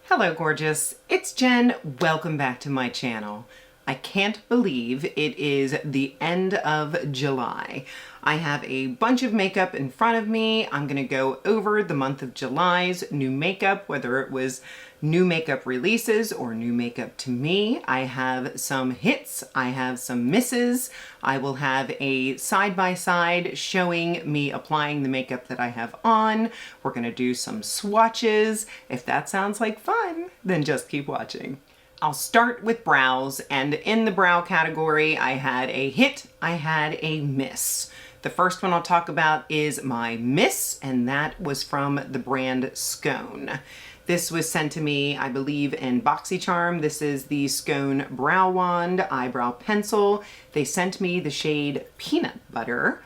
Hello gorgeous, it's Jen. Welcome back to my channel. I can't believe it is the end of July. I have a bunch of makeup in front of me. I'm gonna go over the month of July's new makeup, whether it was new makeup releases or new makeup to me. I have some hits, I have some misses. I will have a side-by-side showing me applying the makeup that I have on. We're gonna do some swatches. If that sounds like fun, then just keep watching. I'll start with brows, and in the brow category, I had a hit, I had a miss. The first one I'll talk about is my miss, and that was from the brand Scone. This was sent to me, I believe, in BoxyCharm. This is the Scone Brow Wand Eyebrow Pencil. They sent me the shade Peanut Butter,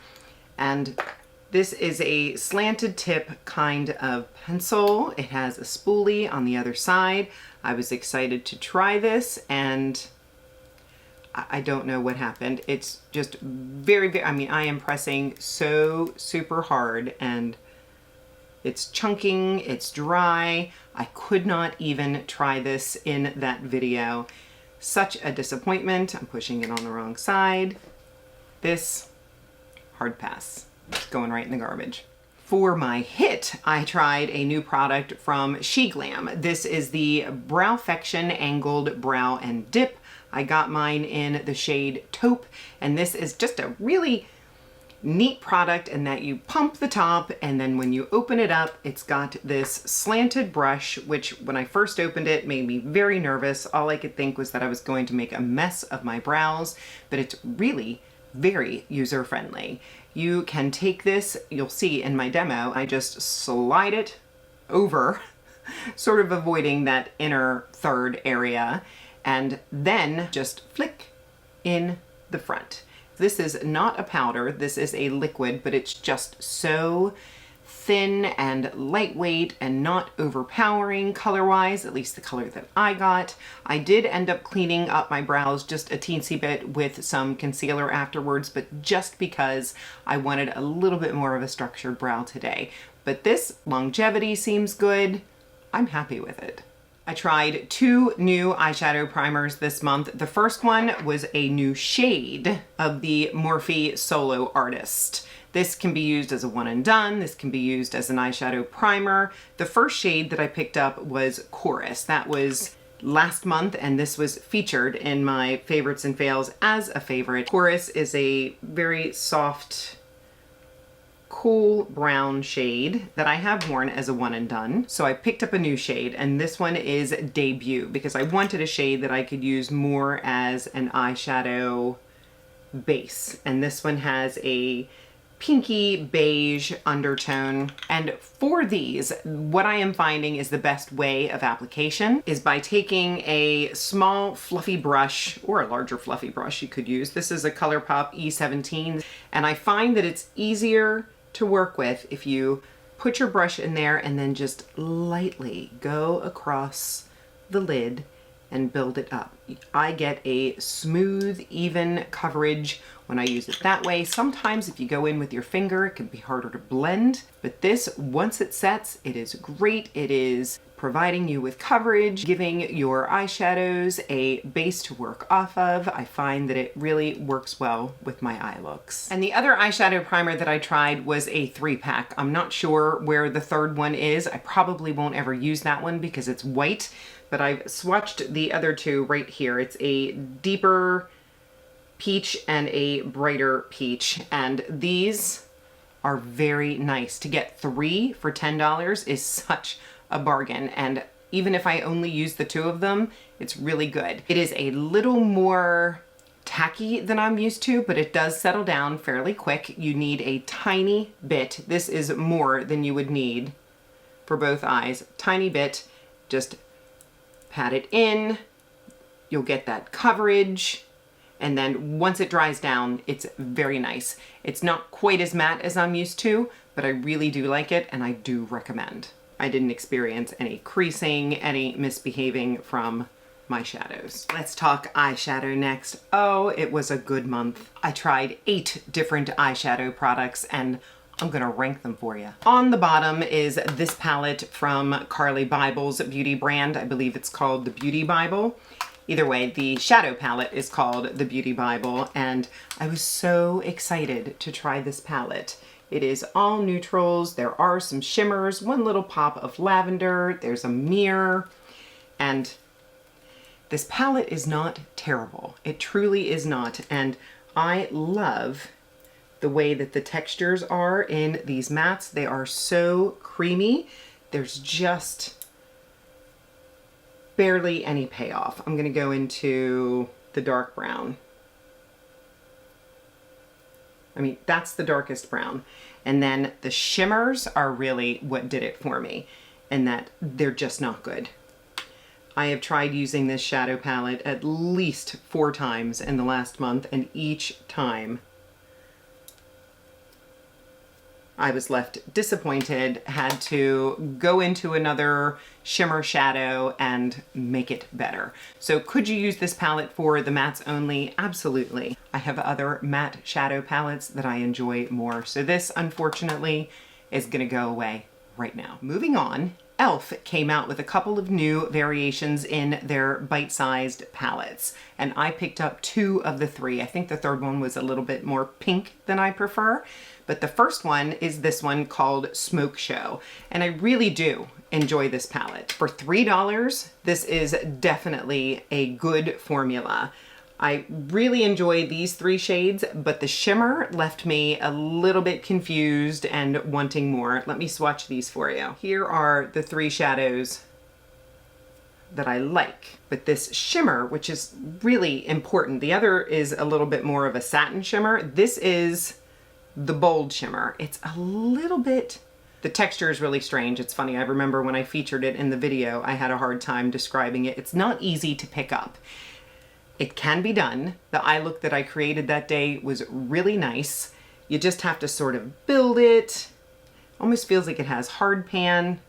and this is a slanted tip kind of pencil. It has a spoolie on the other side. I was excited to try this, and I don't know what happened. It's just very, I mean, I am pressing so super hard, and it's chunking, it's dry. I could not even try this in that video. Such a disappointment. I'm pushing it on the wrong side. This, hard pass. It's going right in the garbage. For my hit, I tried a new product from SheGlam. This is the Browfection Angled Brow and Dip. I got mine in the shade Taupe, and this is just a really neat product in that you pump the top, and then when you open it up, it's got this slanted brush, which when I first opened it made me very nervous. All I could think was that I was going to make a mess of my brows, but it's really very user-friendly. You can take this, you'll see in my demo, I just slide it over, sort of avoiding that inner third area, and then just flick in the front. This is not a powder, this is a liquid, but it's just so thin and lightweight and not overpowering color-wise, at least the color that I got. I did end up cleaning up my brows just a teensy bit with some concealer afterwards, but just because I wanted a little bit more of a structured brow today. But this longevity seems good. I'm happy with it. I tried two new eyeshadow primers this month. The first one was a new shade of the Morphe Solo Artist. This can be used as a one and done. This can be used as an eyeshadow primer. The first shade that I picked up was Chorus. That was last month, and this was featured in my favorites and fails as a favorite. Chorus is a very soft, cool brown shade that I have worn as a one and done. So I picked up a new shade, and this one is Debut, because I wanted a shade that I could use more as an eyeshadow base. And this one has a pinky beige undertone. And for these, what I am finding is the best way of application is by taking a small fluffy brush, or a larger fluffy brush you could use. This is a ColourPop E17, and I find that it's easier to work with if you put your brush in there and then just lightly go across the lid and build it up. I get a smooth, even coverage when I use it that way. Sometimes if you go in with your finger, it can be harder to blend, but this, once it sets, it is great. It is providing you with coverage, giving your eyeshadows a base to work off of. I find that it really works well with my eye looks. And the other eyeshadow primer that I tried was a 3-pack. I'm not sure where the third one is. I probably won't ever use that one because it's white, but I've swatched the other two right here. It's a deeper peach and a brighter peach, and these are very nice. To get 3 for $10 is such a bargain, and even if I only use the 2 of them, it's really good. It is a little more tacky than I'm used to, but it does settle down fairly quick. You need a tiny bit. This is more than you would need for both eyes. Tiny bit, just pat it in, you'll get that coverage, and then once it dries down, it's very nice. It's not quite as matte as I'm used to, but I really do like it, and I do recommend. I didn't experience any creasing, any misbehaving from my shadows. Let's talk eyeshadow next. Oh, it was a good month. I tried 8 different eyeshadow products, and I'm gonna rank them for you. On the bottom is this palette from Carly Bible's beauty brand. I believe it's called the Beauty Bible. Either way, the shadow palette is called the Beauty Bible, and I was so excited to try this palette. It is all neutrals. There are some shimmers, one little pop of lavender. There's a mirror, and this palette is not terrible. It truly is not, and I love the way that the textures are in these mattes. They are so creamy. There's just barely any payoff. I'm gonna go into the dark brown. I mean, that's the darkest brown. And then the shimmers are really what did it for me, and that they're just not good. I have tried using this shadow palette at least 4 times in the last month, and each time I was left disappointed, had to go into another shimmer shadow and make it better. So could you use this palette for the mattes only? Absolutely. I have other matte shadow palettes that I enjoy more. So this, unfortunately, is gonna go away right now. Moving on, e.l.f. came out with a couple of new variations in their bite-sized palettes, and I picked up 2 of the 3. I think the third one was a little bit more pink than I prefer, but the first one is this one called Smoke Show, and I really do enjoy this palette. For $3, this is definitely a good formula. I really enjoy these 3 shades, but the shimmer left me a little bit confused and wanting more. Let me swatch these for you. Here are the 3 shadows that I like, but this shimmer, which is really important, the other is a little bit more of a satin shimmer. This is the bold shimmer. It's a little bit, the texture is really strange. It's funny, I remember when I featured it in the video, I had a hard time describing it. It's not easy to pick up. It can be done. The eye look that I created that day was really nice. You just have to sort of build it. Almost feels like it has hard pan.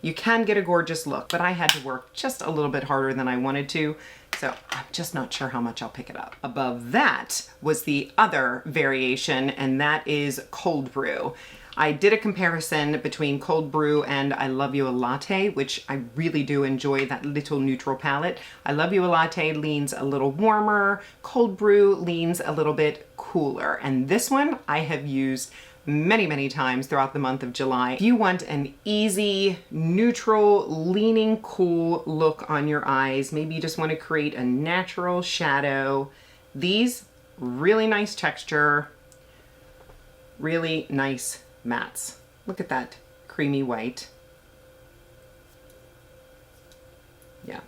You can get a gorgeous look, but I had to work just a little bit harder than I wanted to, so I'm just not sure how much I'll pick it up. Above that was the other variation, and that is Cold Brew. I did a comparison between Cold Brew and I Love You a Latte, which I really do enjoy that little neutral palette. I Love You a Latte leans a little warmer, Cold Brew leans a little bit cooler, and this one I have used many times throughout the month of July. If you want an easy, neutral, leaning cool look on your eyes, maybe you just want to create a natural shadow, these really nice texture, really nice mattes. Look at that creamy white. Yeah,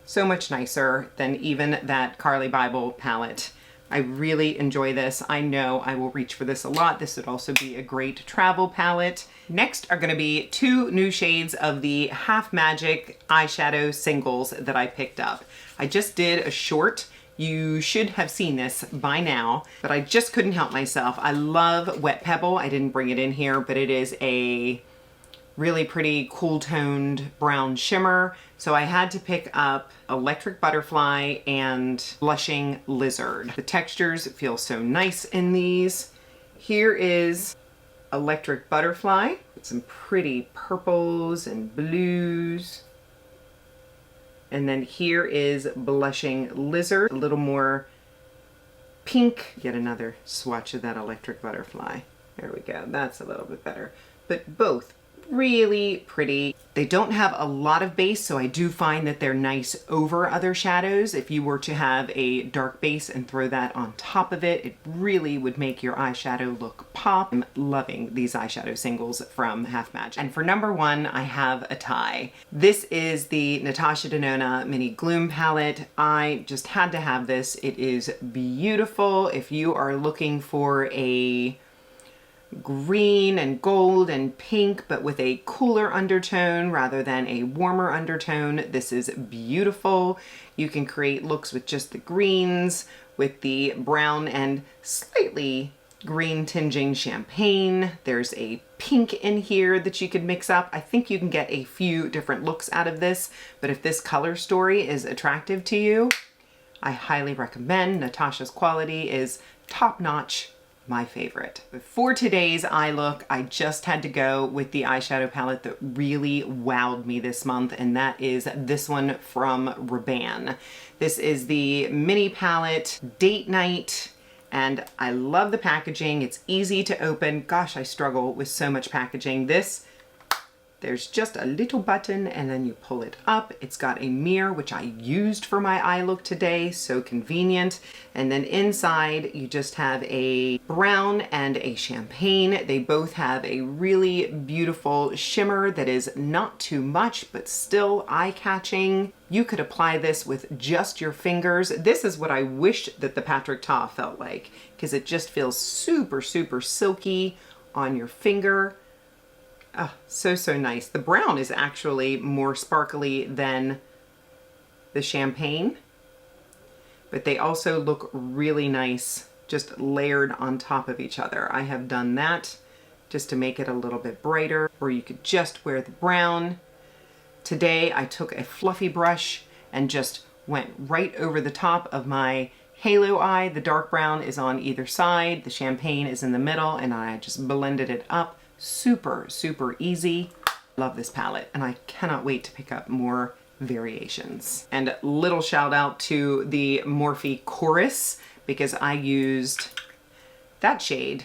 so much nicer than even that Carly Bible palette. I really enjoy this. I know I will reach for this a lot. This would also be a great travel palette. Next are gonna be 2 new shades of the Half Magic eyeshadow singles that I picked up. I just did a short. You should have seen this by now, but I just couldn't help myself. I love Wet Pebble. I didn't bring it in here, but it is a really pretty cool toned brown shimmer. So I had to pick up Electric Butterfly and Blushing Lizard. The textures feel so nice in these. Here is Electric Butterfly. Some pretty purples and blues. And then here is Blushing Lizard, a little more pink. Get another swatch of that Electric Butterfly. There we go, that's a little bit better. But both really pretty. They don't have a lot of base, so I do find that they're nice over other shadows. If you were to have a dark base and throw that on top of it, it really would make your eyeshadow look pop. I'm loving these eyeshadow singles from Half Magic. And for number 1, I have a tie. This is the Natasha Denona Mini Gloom palette. I just had to have this. It is beautiful. If you are looking for a green and gold and pink, but with a cooler undertone rather than a warmer undertone, this is beautiful. You can create looks with just the greens, with the brown and slightly green tinging champagne. There's a pink in here that you could mix up. I think you can get a few different looks out of this, but if this color story is attractive to you, I highly recommend. Natasha's quality is top-notch my favorite. For today's eye look, I just had to go with the eyeshadow palette that really wowed me this month, and that is this one from Rabanne. This is the mini palette Date Night, and I love the packaging. It's easy to open. Gosh, I struggle with so much packaging. There's just a little button and then you pull it up. It's got a mirror, which I used for my eye look today, so convenient. And then inside you just have a brown and a champagne. They both have a really beautiful shimmer that is not too much, but still eye-catching. You could apply this with just your fingers. This is what I wish that the Patrick Ta felt like, because it just feels super, super silky on your finger. Oh, so, so nice. The brown is actually more sparkly than the champagne, but they also look really nice, just layered on top of each other. I have done that just to make it a little bit brighter, or you could just wear the brown. Today, I took a fluffy brush and just went right over the top of my halo eye. The dark brown is on either side, the champagne is in the middle, and I just blended it up. Super, super easy. Love this palette, and I cannot wait to pick up more variations. And little shout out to the Morphe Chorus, because I used that shade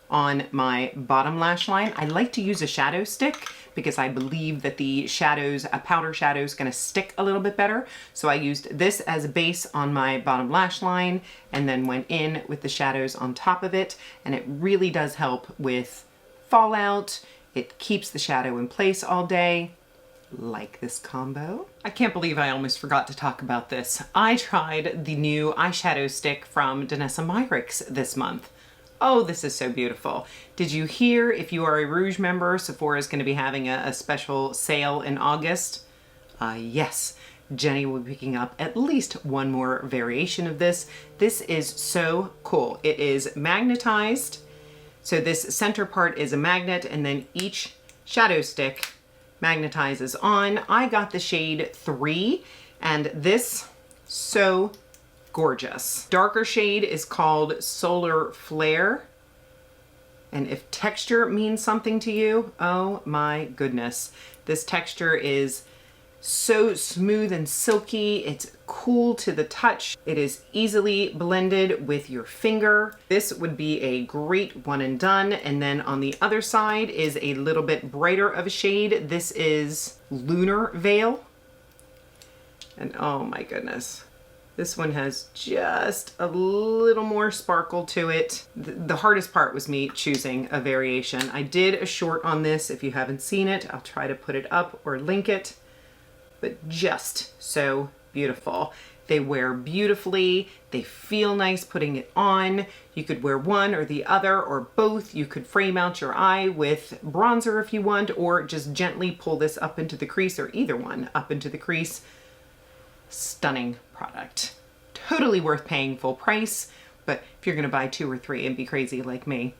on my bottom lash line. I like to use a shadow stick because I believe that the shadows, a powder shadow, is going to stick a little bit better. So I used this as a base on my bottom lash line and then went in with the shadows on top of it, and it really does help with fallout. It keeps the shadow in place all day. Like this combo. I can't believe I almost forgot to talk about this. I tried the new eyeshadow stick from Danessa Myricks this month. Oh, this is so beautiful. Did you hear, if you are a Rouge member, Sephora is going to be having a special sale in August? Yes, Jenny will be picking up at least one more variation of this. This is so cool. It is magnetized. So this center part is a magnet, and then each shadow stick magnetizes on. I got the shade 3, and this, so gorgeous. Darker shade is called Solar Flare. And if texture means something to you, oh my goodness. This texture is so smooth and silky. It's cool to the touch. It is easily blended with your finger. This would be a great one and done. And then on the other side is a little bit brighter of a shade. This is Lunar Veil. And oh my goodness. This one has just a little more sparkle to it. The hardest part was me choosing a variation. I did a short on this. If you haven't seen it, I'll try to put it up or link it. But just so beautiful. They wear beautifully. They feel nice putting it on. You could wear one or the other or both. You could frame out your eye with bronzer if you want, or just gently pull this up into the crease, or either one up into the crease. Stunning product. Totally worth paying full price, but if you're gonna buy 2 or 3 and be crazy like me,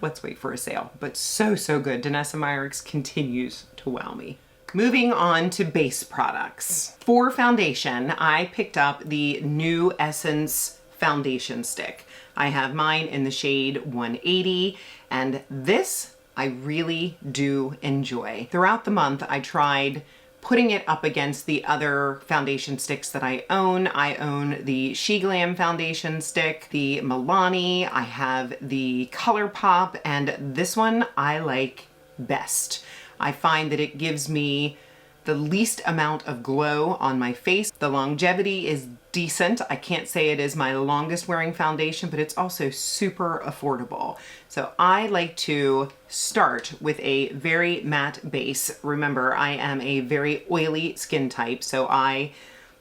let's wait for a sale. But so, so good. Danessa Myricks continues to wow me. Moving on to base products. For foundation, I picked up the new Essence foundation stick. I have mine in the shade 180, and this I really do enjoy. Throughout the month, I tried putting it up against the other foundation sticks that I own. I own the She Glam foundation stick, the Milani, I have the ColourPop, and this one I like best. I find that it gives me the least amount of glow on my face. The longevity is decent. I can't say it is my longest wearing foundation, but it's also super affordable. So I like to start with a very matte base. Remember, I am a very oily skin type, so I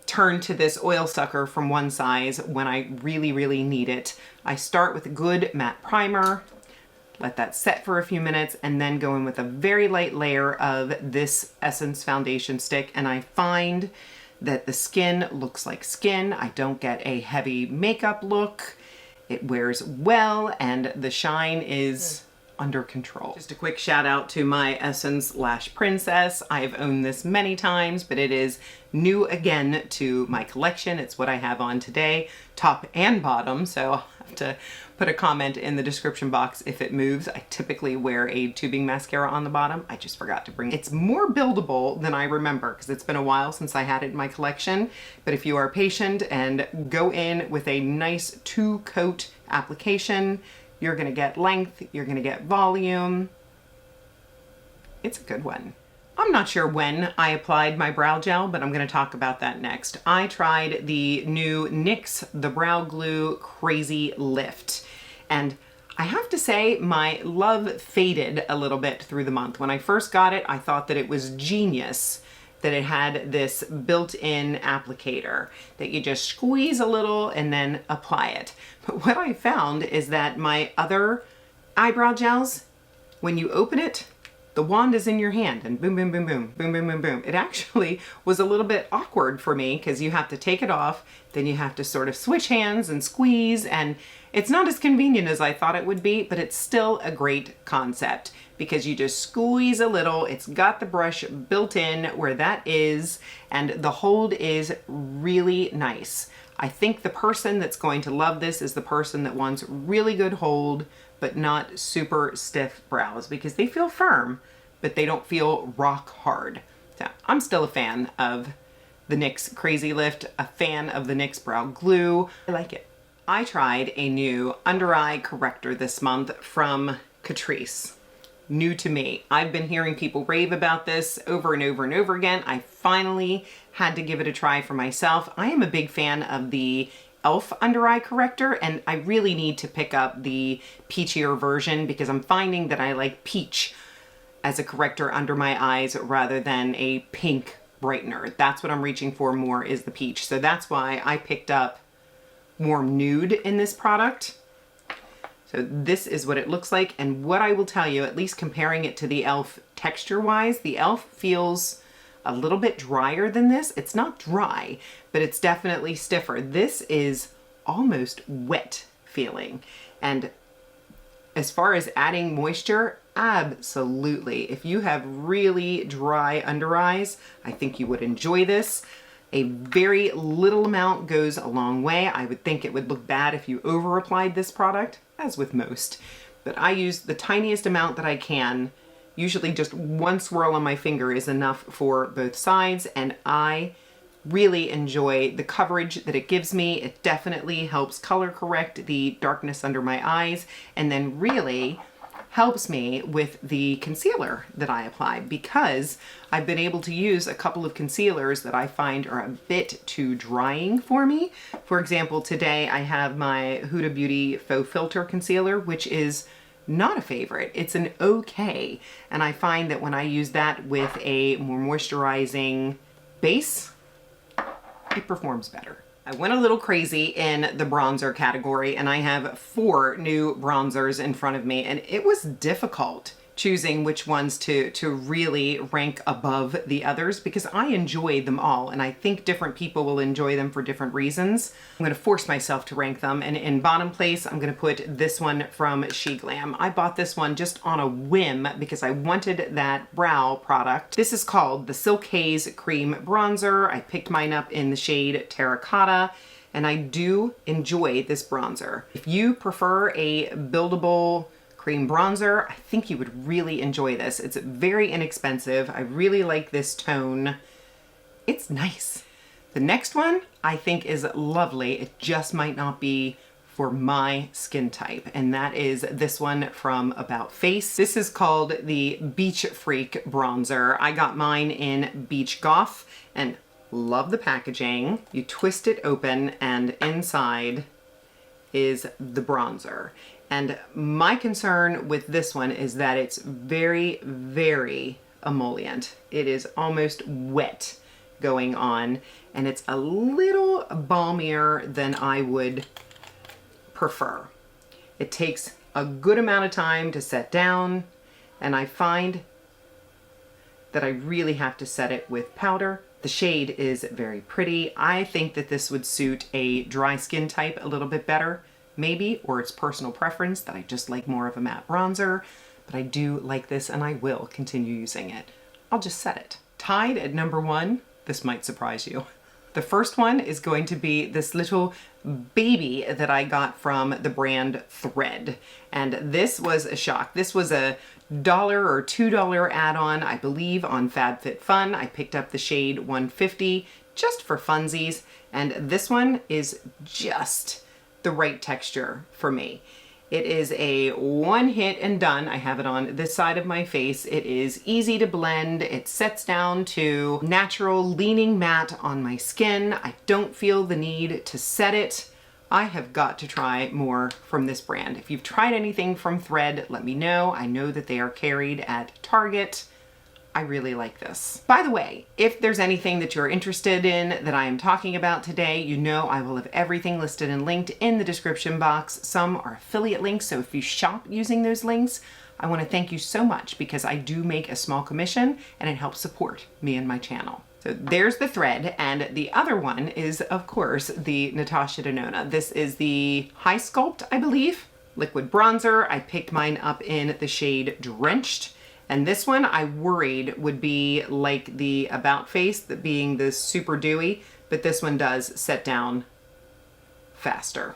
turn to this oil sucker from one size when I really, really need it. I start with a good matte primer, let that set for a few minutes, and then go in with a very light layer of this Essence foundation stick. And I find that the skin looks like skin. I don't get a heavy makeup look. It wears well, and the shine is under control. Just a quick shout out to my Essence Lash Princess. I've owned this many times, but it is new again to my collection. It's what I have on today, top and bottom, so I'll have to put a comment in the description box if it moves. I typically wear a tubing mascara on the bottom. I just forgot to bring it. It's more buildable than I remember because it's been a while since I had it in my collection. But if you are patient and go in with a nice 2-coat application, you're gonna get length, you're gonna get volume. It's a good one. I'm not sure when I applied my brow gel, but I'm going to talk about that next. I tried the new NYX The Brow Glue Crazy Lift, and I have to say my love faded a little bit through the month. When I first got it, I thought that it was genius that it had this built-in applicator that you just squeeze a little and then apply it. But what I found is that my other eyebrow gels, when you open it, the wand is in your hand and boom, boom, boom, boom, boom, boom, boom, boom. It actually was a little bit awkward for me because you have to take it off, then you have to sort of switch hands and squeeze, and it's not as convenient as I thought it would be, but it's still a great concept because you just squeeze a little. It's got the brush built in where that is, and the hold is really nice. I think the person that's going to love this is the person that wants really good hold, but not super stiff brows because they feel firm, but they don't feel rock hard. So I'm still a fan of the NYX Crazy Lift, a fan of the NYX Brow Glue. I like it. I tried a new under eye corrector this month from Catrice. New to me. I've been hearing people rave about this over and over and over again. I finally had to give it a try for myself. I am a big fan of the e.l.f. under eye corrector, and I really need to pick up the peachier version because I'm finding that I like peach as a corrector under my eyes rather than a pink brightener. That's what I'm reaching for more, is the peach. So that's why I picked up Warm Nude in this product. So this is what it looks like, and what I will tell you, at least comparing it to the e.l.f. texture-wise, the e.l.f. feels a little bit drier than this. It's not dry, but it's definitely stiffer. This is almost wet feeling. And as far as adding moisture, absolutely. If you have really dry under eyes, I think you would enjoy this. A very little amount goes a long way. I would think it would look bad if you over applied this product, as with most, but I use the tiniest amount that I can. Usually just one swirl on my finger is enough for both sides, and I really enjoy the coverage that it gives me. It definitely helps color correct the darkness under my eyes, and then really helps me with the concealer that I apply because I've been able to use a couple of concealers that I find are a bit too drying for me. For example, today I have my Huda Beauty Faux Filter Concealer, which is not a favorite. It's an okay. And I find that when I use that with a more moisturizing base, it performs better. I went a little crazy in the bronzer category, and I have 4 new bronzers in front of me, and it was difficult choosing which ones to really rank above the others because I enjoy them all, and I think different people will enjoy them for different reasons. I'm going to force myself to rank them, and in bottom place I'm going to put this one from SheGlam. I bought this one just on a whim because I wanted that brow product. This is called the Silk Haze Cream Bronzer. I picked mine up in the shade Terracotta, and I do enjoy this bronzer. If you prefer a buildable cream bronzer, I think you would really enjoy this. It's very inexpensive. I really like this tone. It's nice. The next one I think is lovely. It just might not be for my skin type, and that is this one from About Face. This is called the Beach Freak Bronzer. I got mine in Beach Goth and love the packaging. You twist it open and inside is the bronzer. And my concern with this one is that it's very, very emollient. It is almost wet going on, and it's a little balmier than I would prefer. It takes a good amount of time to set down, and I find that I really have to set it with powder. The shade is very pretty. I think that this would suit a dry skin type a little bit better. Maybe, or it's personal preference that I just like more of a matte bronzer, but I do like this and I will continue using it. I'll just set it. Tied at number 1, this might surprise you. The first one is going to be this little baby that I got from the brand Thread. And this was a shock. This was a $1 or $2 add-on, I believe, on FabFitFun. I picked up the shade 150 just for funsies. And this one is just the right texture for me. It is a one hit and done. I have it on this side of my face. It is easy to blend. It sets down to natural leaning matte on my skin. I don't feel the need to set it. I have got to try more from this brand. If you've tried anything from Thread, let me know. I know that they are carried at Target. I really like this. By the way, if there's anything that you're interested in that I am talking about today, you know I will have everything listed and linked in the description box. Some are affiliate links, so if you shop using those links, I want to thank you so much because I do make a small commission and it helps support me and my channel. So there's the Thread, and the other one is, of course, the Natasha Denona. This is the HY-SCULPT, I believe, liquid bronzer. I picked mine up in the shade Drenched. And this one I worried would be like the About Face, that being the super dewy, but this one does set down faster.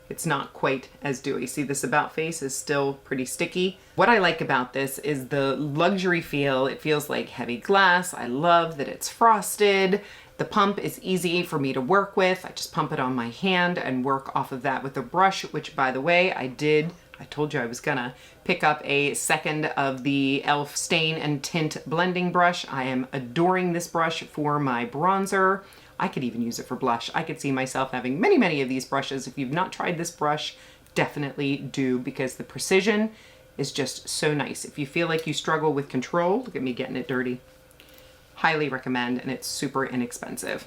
It's not quite as dewy. See, this About Face is still pretty sticky. What I like about this is the luxury feel. It feels like heavy glass. I love that it's frosted. The pump is easy for me to work with. I just pump it on my hand and work off of that with a brush, which, by the way, I told you I was gonna pick up a second of the e.l.f. Stain and Tint blending brush. I am adoring this brush for my bronzer. I could even use it for blush. I could see myself having many, many of these brushes. If you've not tried this brush, definitely do, because the precision is just so nice. If you feel like you struggle with control, look at me getting it dirty. Highly recommend, and it's super inexpensive.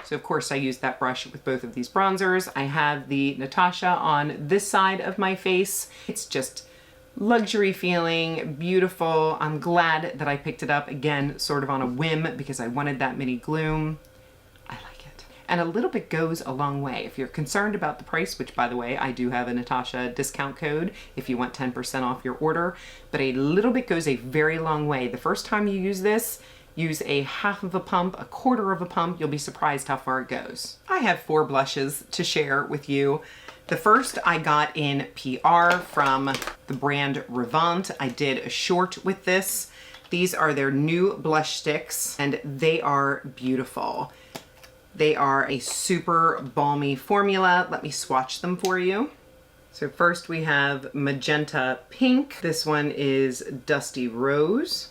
So of course I use that brush with both of these bronzers. I have the Natasha on this side of my face. It's just luxury feeling, beautiful. I'm glad that I picked it up, again, sort of on a whim, because I wanted that mini gloom. I like it. And a little bit goes a long way. If you're concerned about the price, which, by the way, I do have a Natasha discount code if you want 10% off your order, but a little bit goes a very long way. The first time you use this, use a half of a pump, a quarter of a pump, you'll be surprised how far it goes. I have 4 blushes to share with you. The first I got in PR from the brand Revant. I did a short with this. These are their new blush sticks, and they are beautiful. They are a super balmy formula. Let me swatch them for you. So first we have Magenta Pink. This one is Dusty Rose.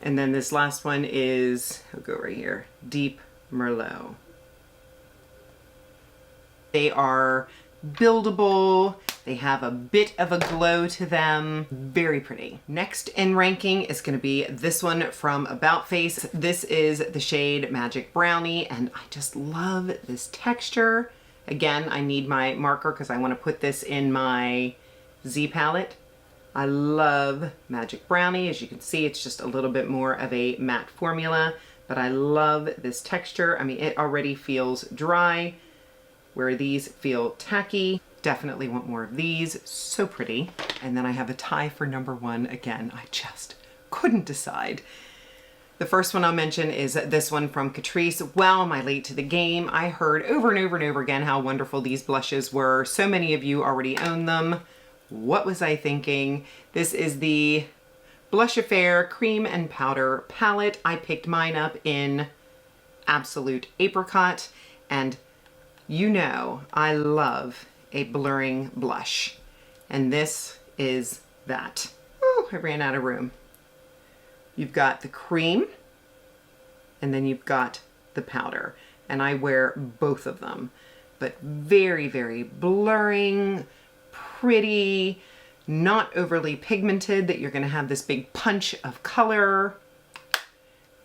And then this last one is, I'll go right here, Deep Merlot. They are buildable. They have a bit of a glow to them. Very pretty. Next in ranking is going to be this one from About Face. This is the shade Magic Brownie, and I just love this texture. Again, I need my marker because I want to put this in my Z palette. I love Magic Brownie. As you can see, it's just a little bit more of a matte formula, but I love this texture. I mean, it already feels dry, where these feel tacky. Definitely want more of these. So pretty. And then I have a tie for number 1 again. I just couldn't decide. The first one I'll mention is this one from Catrice. Wow, am I late to the game? I heard over and over and over again how wonderful these blushes were. So many of you already own them. What was I thinking? This is the Blush Affair Cream and Powder palette. I picked mine up in Absolute Apricot, and you know I love a blurring blush, and this is that. Oh, I ran out of room. You've got the cream, and then you've got the powder, and I wear both of them, but very, very blurring, pretty, not overly pigmented that you're going to have this big punch of color.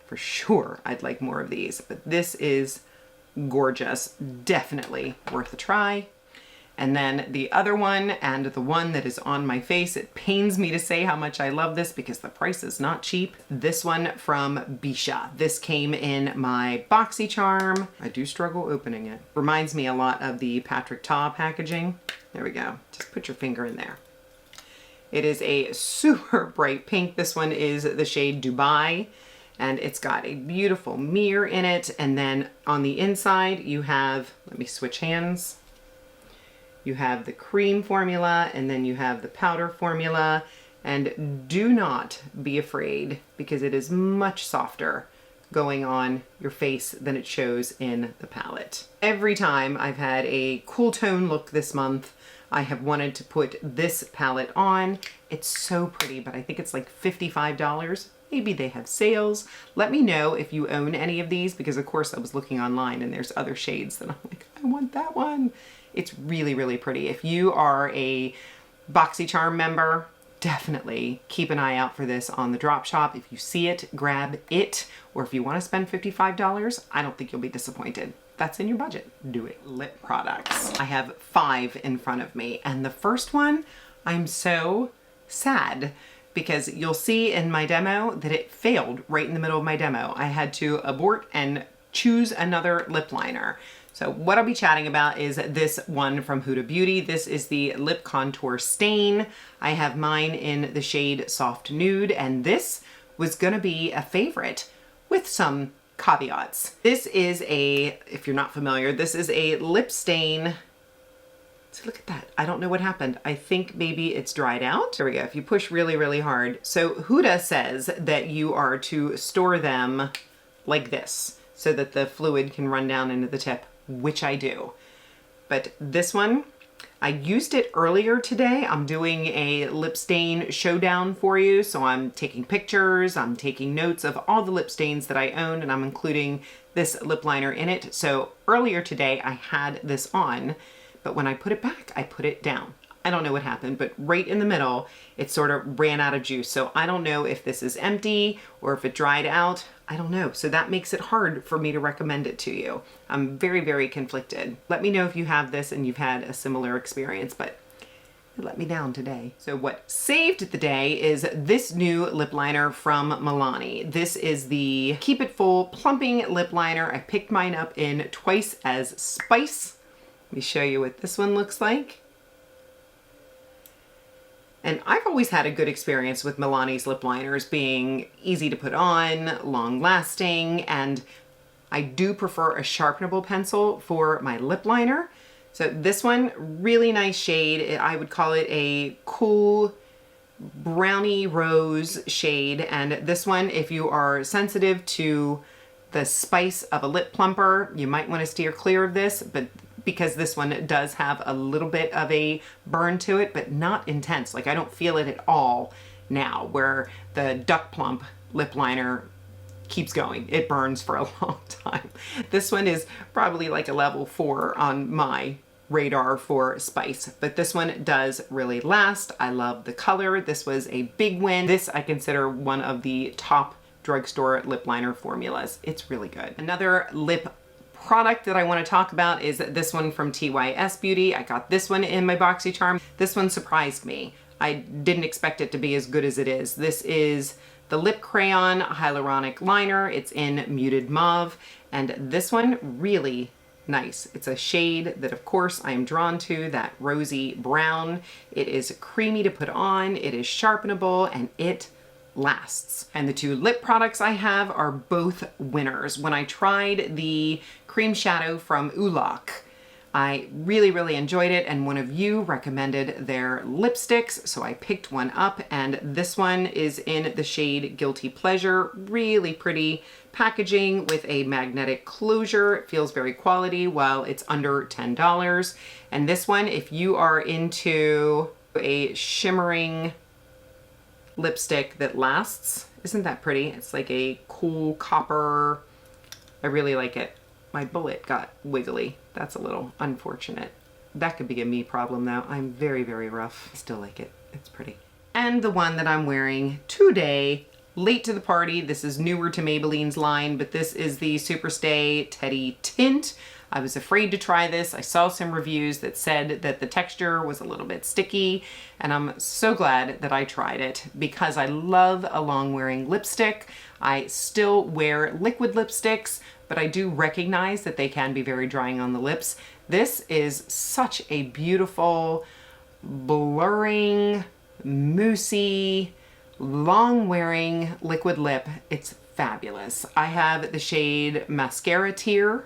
For sure, I'd like more of these, but this is gorgeous. Definitely worth a try. And then the other one, and the one that is on my face, it pains me to say how much I love this because the price is not cheap. This one from Bisha. This came in my BoxyCharm. I do struggle opening it. Reminds me a lot of the Patrick Ta packaging. There we go. Just put your finger in there. It is a super bright pink. This one is the shade Dubai. and it's got a beautiful mirror in it. And then on the inside you have, let me switch hands. You have the cream formula, and then you have the powder formula. And do not be afraid, because it is much softer going on your face than it shows in the palette. Every time I've had a cool tone look this month, I have wanted to put this palette on. It's so pretty, but I think it's like $55. Maybe they have sales. Let me know if you own any of these, because of course I was looking online and there's other shades that I'm like, I want that one. It's really, really pretty. If you are a BoxyCharm member, definitely keep an eye out for this on the drop shop. If you see it, grab it. Or if you want to spend $55, I don't think you'll be disappointed. That's in your budget. Do it. Lip products. I have 5 in front of me. And the first one, I'm so sad, because you'll see in my demo that it failed right in the middle of my demo. I had to abort and choose another lip liner. So what I'll be chatting about is this one from Huda Beauty. This is the Lip Contour Stain. I have mine in the shade Soft Nude, and this was gonna be a favorite with some caveats. This is a, if you're not familiar, this is a lip stain. So look at that. I don't know what happened. I think maybe it's dried out. There we go. If you push really, really hard. So Huda says that you are to store them like this so that the fluid can run down into the tip, which I do. But this one, I used it earlier today. I'm doing a lip stain showdown for you. So I'm taking pictures, I'm taking notes of all the lip stains that I own, and I'm including this lip liner in it. So earlier today I had this on, but when I put it back, I put it down. I don't know what happened, but right in the middle, it sort of ran out of juice. So I don't know if this is empty or if it dried out. I don't know. So that makes it hard for me to recommend it to you. I'm very, very conflicted. Let me know if you have this and you've had a similar experience, but it let me down today. So what saved the day is this new lip liner from Milani. This is the Keep It Full Plumping Lip Liner. I picked mine up in Twice as Spice. Let me show you what this one looks like. And I've always had a good experience with Milani's lip liners being easy to put on, long lasting, and I do prefer a sharpenable pencil for my lip liner. So this one, really nice shade. I would call it a cool brownie rose shade. And this one, if you are sensitive to the spice of a lip plumper, you might want to steer clear of this, but because this one does have a little bit of a burn to it, but not intense. Like I don't feel it at all now, where the Duck Plump lip liner keeps going. It burns for a long time. This one is probably like a level 4 on my radar for spice, but this one does really last. I love the color. This was a big win. This I consider one of the top drugstore lip liner formulas. It's really good. Another lip product that I want to talk about is this one from JennDBeauty. I got this one in my BoxyCharm. This one surprised me. I didn't expect it to be as good as it is. This is the Lip Crayon Hyaluronic Liner. It's in Muted Mauve, and this one really nice. It's a shade that of course I am drawn to, that rosy brown. It is creamy to put on, it is sharpenable, and it lasts. And the 2 lip products I have are both winners. When I tried the cream shadow from Oolak, I really, really enjoyed it, and one of you recommended their lipsticks, so I picked one up, and this one is in the shade Guilty Pleasure. Really pretty packaging with a magnetic closure. It feels very quality while it's under $10. And this one, if you are into a shimmering lipstick that lasts, isn't that pretty? It's like a cool copper. I really like it. My bullet got wiggly. That's a little unfortunate. That could be a me problem though. I'm very, very rough. I still like it. It's pretty. And the one that I'm wearing today, late to the party. This is newer to Maybelline's line, but this is the Superstay Teddy Tint. I was afraid to try this. I saw some reviews that said that the texture was a little bit sticky, and I'm so glad that I tried it because I love a long wearing lipstick. I still wear liquid lipsticks, but I do recognize that they can be very drying on the lips. This is such a beautiful, blurring, moussey, long wearing liquid lip. It's fabulous. I have the shade Mascara Tear.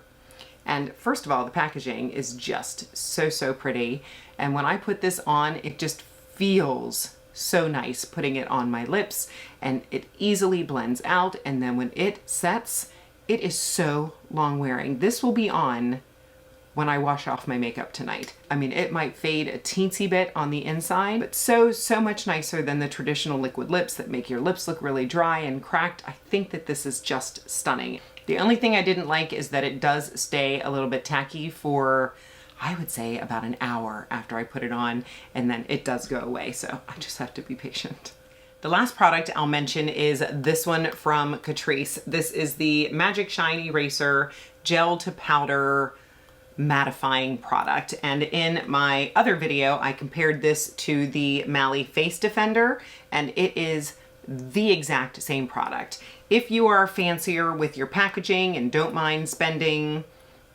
And first of all, the packaging is just so pretty. And when I put this on, it just feels so nice putting it on my lips, and it easily blends out. And then when it sets, it is so long wearing. This will be on when I wash off my makeup tonight. I mean, it might fade a teensy bit on the inside, but so much nicer than the traditional liquid lips that make your lips look really dry and cracked. I think that this is just stunning. The only thing I didn't like is that it does stay a little bit tacky for, I would say, about an hour after I put it on, and then it does go away, so I just have to be patient. The last product I'll mention is this one from Catrice. This is the Magic Shine Eraser Gel to Powder mattifying product, and in my other video I compared this to the Mally Face Defender, and it is the exact same product. If you are fancier with your packaging and don't mind spending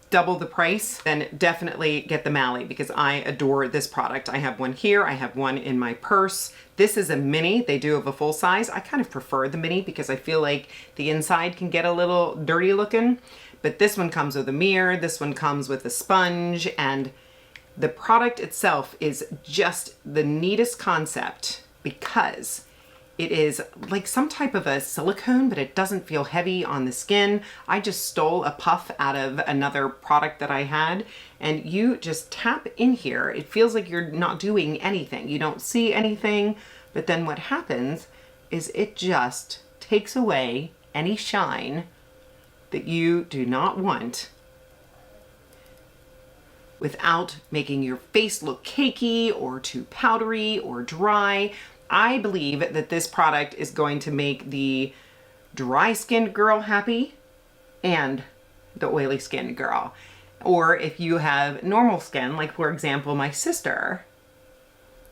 double the price, then definitely get the Mally, because I adore this product. I have one here, I have one in my purse. This is a mini. They do have a full size. I kind of prefer the mini because I feel like the inside can get a little dirty looking. But this one comes with a mirror, this one comes with a sponge, and the product itself is just the neatest concept because it is like some type of a silicone, but it doesn't feel heavy on the skin. I just stole a puff out of another product that I had, and you just tap in here. It feels like you're not doing anything. You don't see anything, but then what happens is it just takes away any shine that you do not want without making your face look cakey or too powdery or dry. I believe that this product is going to make the dry skinned girl happy and the oily skinned girl. Or if you have normal skin, like for example, my sister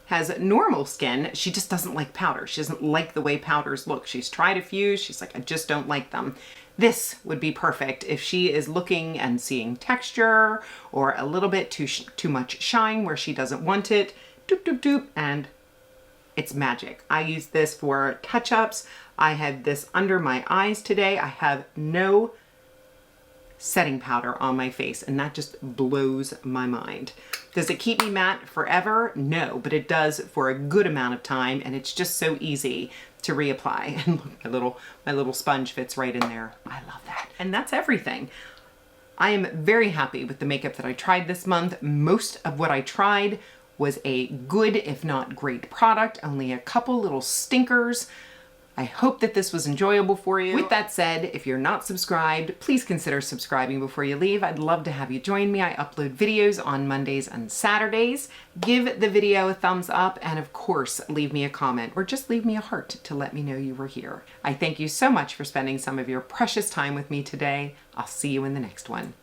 has normal skin, she just doesn't like powder. She doesn't like the way powders look. She's tried a few, she's like, I just don't like them. This would be perfect if she is looking and seeing texture or a little bit too much shine where she doesn't want it. Doop, doop, doop, and it's magic. I use this for touch-ups. I had this under my eyes today. I have no setting powder on my face, and that just blows my mind. Does it keep me matte forever? No, but it does for a good amount of time, and it's just so easy to reapply. And look, my little sponge fits right in there. I love that. And that's everything. I am very happy with the makeup that I tried this month. Most of what I tried was a good, if not great product, only a couple little stinkers. I hope that this was enjoyable for you. With that said, if you're not subscribed, please consider subscribing before you leave. I'd love to have you join me. I upload videos on Mondays and Saturdays. Give the video a thumbs up, and of course, leave me a comment or just leave me a heart to let me know you were here. I thank you so much for spending some of your precious time with me today. I'll see you in the next one.